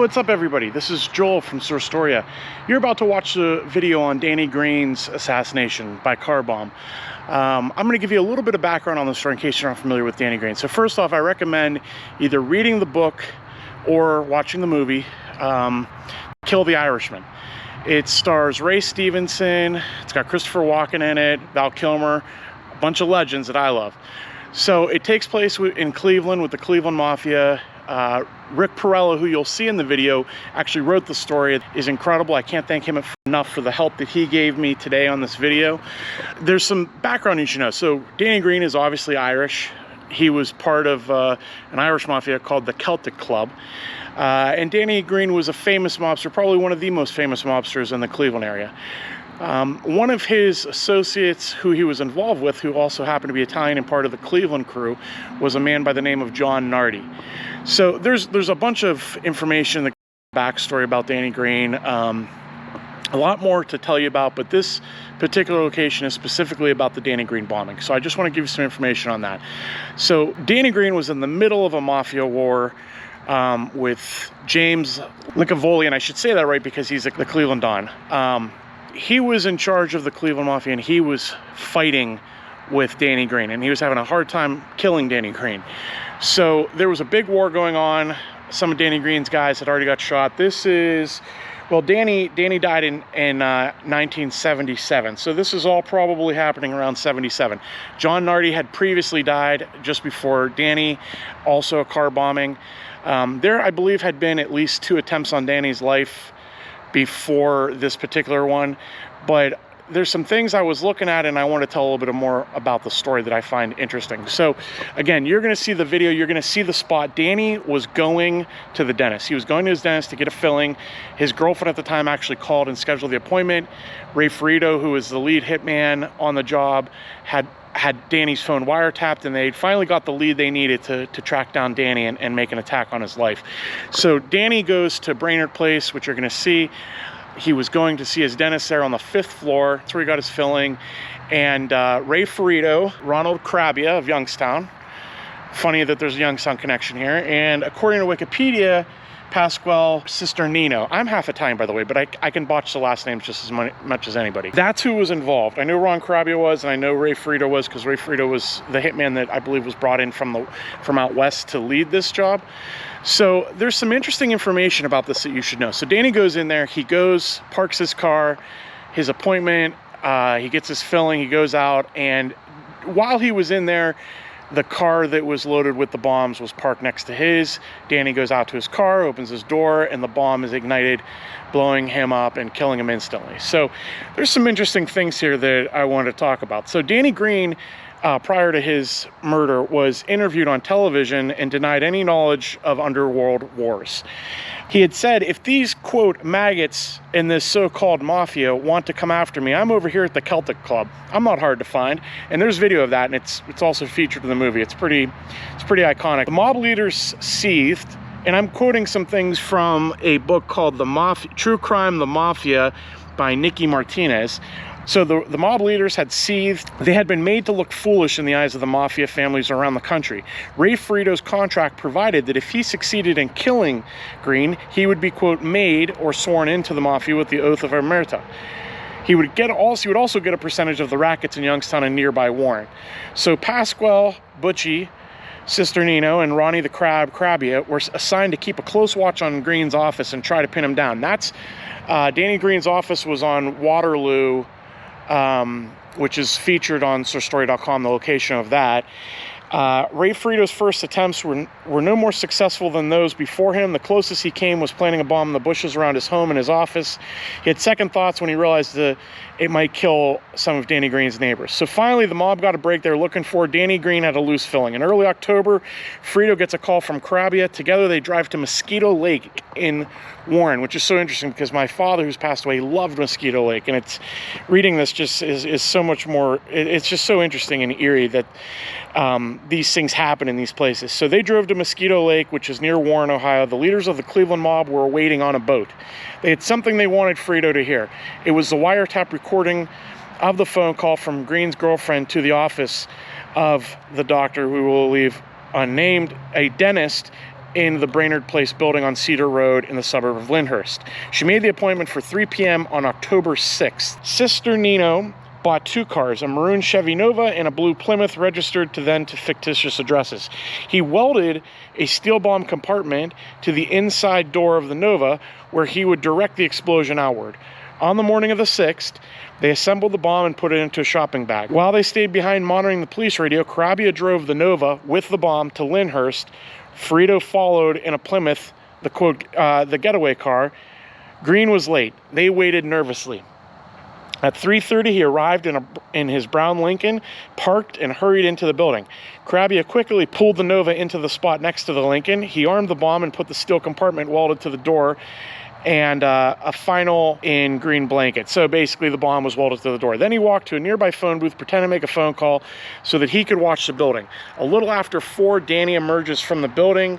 what's up everybody? This is Joel from Sourstoria. You're about to watch the video on Danny Greene's assassination by car bomb. I'm going to give you a little bit of background on the story in case you're not familiar with Danny Greene. So first off, I recommend either reading the book or watching the movie, Kill the Irishman. It stars Ray Stevenson, it's got Christopher Walken in it, Val Kilmer, a bunch of legends that I love. So it takes place in Cleveland with the Cleveland Mafia. Rick Perello, who you'll see in the video, actually wrote the story. It is incredible. I can't thank him enough for the help that he gave me today on this video. There's some background you should know. So Danny Greene is obviously Irish. He was part of an Irish mafia called the Celtic Club. And Danny Greene was a famous mobster, probably one of the most famous mobsters in the Cleveland area. One of his associates who he was involved with, who also happened to be Italian and part of the Cleveland crew, was a man by the name of John Nardi. So there's a bunch of information, the backstory about Danny Greene, a lot more to tell you about, but this particular location is specifically about the Danny Greene bombing. So I just want to give you some information on that. So Danny Greene was in the middle of a mafia war with James Lincavoli, and I should say that right because he's the Cleveland Don. He was in charge of the Cleveland Mafia, and he was fighting with Danny Greene, and he was having a hard time killing Danny Greene. So there was a big war going on. Some of Danny Greene's guys had already got shot. This is, well, Danny died in 1977, so this is all probably happening around 77. John Nardi had previously died just before Danny, also a car bombing. There, I believe, had been at least 2 attempts on Danny's life before this particular one, but there's some things I was looking at and I want to tell a little bit more about the story that I find interesting. So again, you're going to see the video, you're going to see the spot. Danny was going to the dentist. He was going to his dentist to get a filling. His girlfriend at the time actually called and scheduled the appointment. Ray Ferrito, who was the lead hitman on the job, had Danny's phone wiretapped, and they finally got the lead they needed to track down Danny and make an attack on his life. So Danny goes to Brainerd Place, which you're going to see. He was going to see his dentist there on the 5th floor. That's where he got his filling. And Ray Ferrito, Ronald Carabbia of Youngstown. Funny that there's a Youngstown connection here. And according to Wikipedia, Pasquale Cisternino. I'm half Italian, by the way, but I can botch the last names just as much as anybody. That's who was involved. I know Ron Carabbia was, and I know Ray Ferrito was, because Ray Ferrito was the hitman that I believe was brought in from out west to lead this job. So there's some interesting information about this that you should know. So Danny goes in there, he goes, parks his car, his appointment, he gets his filling, he goes out, and while he was in there, the car that was loaded with the bombs was parked next to his. Danny goes out to his car, opens his door, and the bomb is ignited, blowing him up and killing him instantly. So there's some interesting things here that I wanted to talk about. So Danny Greene, prior to his murder, was interviewed on television and denied any knowledge of underworld wars. He had said, if these, quote, maggots in this so-called mafia want to come after me, I'm over here at the Celtic Club. I'm not hard to find. And there's video of that, and it's also featured in the movie. It's pretty iconic. The mob leaders seethed, and I'm quoting some things from a book called True Crime, The Mafia by Nicky Martinez. So the mob leaders had seethed. They had been made to look foolish in the eyes of the mafia families around the country. Ray Ferrito's contract provided that if he succeeded in killing Greene, he would be, quote, made or sworn into the mafia with the oath of omerta. He would also get a percentage of the rackets in Youngstown and nearby Warren. So Pasquale, Butchy, Cisternino, and Ronnie the Carabbia were assigned to keep a close watch on Greene's office and try to pin him down. That's Danny Greene's office was on Waterloo, which is featured on sourstory.com, the location of that. Ray Ferrito's first attempts were no more successful than those before him. The closest he came was planting a bomb in the bushes around his home and his office. He had second thoughts when he realized that it might kill some of Danny Greene's neighbors. So finally, the mob got a break they were looking for. Danny Greene had a loose filling. In early October, Ferrito gets a call from Carabbia. Together, they drive to Mosquito Lake in Warren, which is so interesting because my father, who's passed away, loved Mosquito Lake, and reading this just is so much more. It's just so interesting and eerie that these things happen in these places. So they drove to Mosquito Lake, which is near Warren, Ohio. The leaders of the Cleveland mob were waiting on a boat. They had something they wanted Ferrito to hear. It was the wiretap recording of the phone call from Greene's girlfriend to the office of the doctor, who will leave unnamed, a dentist in the Brainerd Place building on Cedar Road in the suburb of Lyndhurst. She made the appointment for 3 p.m. on October 6th. Cisternino bought 2 cars, a maroon Chevy Nova and a blue Plymouth, registered to fictitious addresses. He welded a steel bomb compartment to the inside door of the Nova, where he would direct the explosion outward. On the morning of the 6th, they assembled the bomb and put it into a shopping bag. While they stayed behind monitoring the police radio, Carabbia drove the Nova with the bomb to Lyndhurst. Ferrito followed in a Plymouth, the getaway car. Greene was late. They waited nervously. At 3:30, he arrived in his brown Lincoln, parked, and hurried into the building. Carabbia quickly pulled the Nova into the spot next to the Lincoln. He armed the bomb and put the steel compartment welded to the door and a final in green blanket. So basically the bomb was welded to the door. Then he walked to a nearby phone booth, pretended to make a phone call so that he could watch the building. A little after 4, Danny emerges from the building,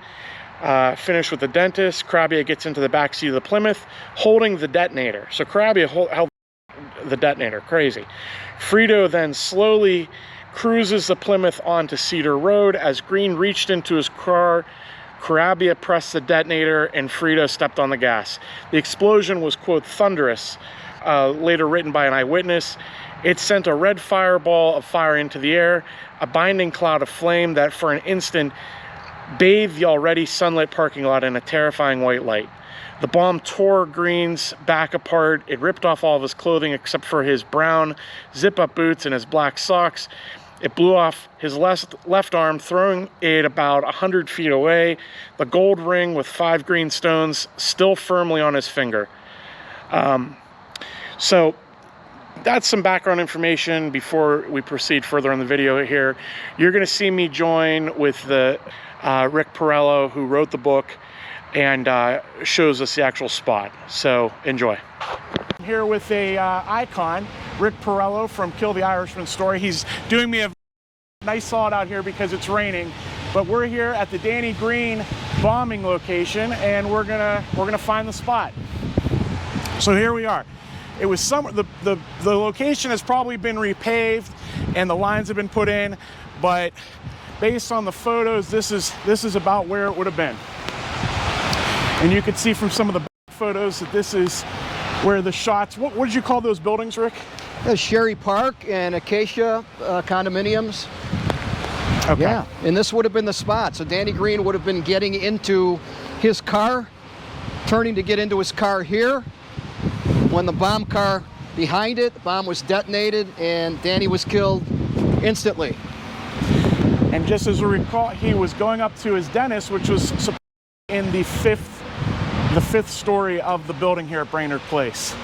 finished with the dentist. Carabbia gets into the back seat of the Plymouth, holding the detonator. So Carabbia held the detonator. Crazy. Ferrito then slowly cruises the Plymouth onto Cedar Road. As Greene reached into his car, Carabbia pressed the detonator and Ferrito stepped on the gas. The explosion was, quote, thunderous, later written by an eyewitness. It sent a red fireball of fire into the air, a binding cloud of flame that for an instant bathed the already sunlit parking lot in a terrifying white light. The bomb tore Greene's back apart. It ripped off all of his clothing except for his brown zip-up boots and his black socks. It blew off his left arm, throwing it about 100 feet away. The gold ring with 5 green stones still firmly on his finger. So that's some background information before we proceed further in the video here. You're going to see me join with the Rick Porrello, who wrote the book and shows us the actual spot. So enjoy. I'm here with a icon, Rick Porrello from Kill the Irishman story. He's doing me a nice solid out here because it's raining, but we're here at the Danny Greene bombing location, and we're gonna find the spot. So here we are. It was the location has probably been repaved and the lines have been put in, but based on the photos, this is about where it would have been. And you can see from some of the photos that this is where the shots, what did you call those buildings, Rick? Sherry Park and Acacia condominiums. Okay. Yeah, and this would have been the spot. So Danny Greene would have been getting into his car, turning to get into his car here, when the bomb car behind it, the bomb was detonated, and Danny was killed instantly. And just as we recall, he was going up to his dentist, which was in the fifth story of the building here at Brainerd Place.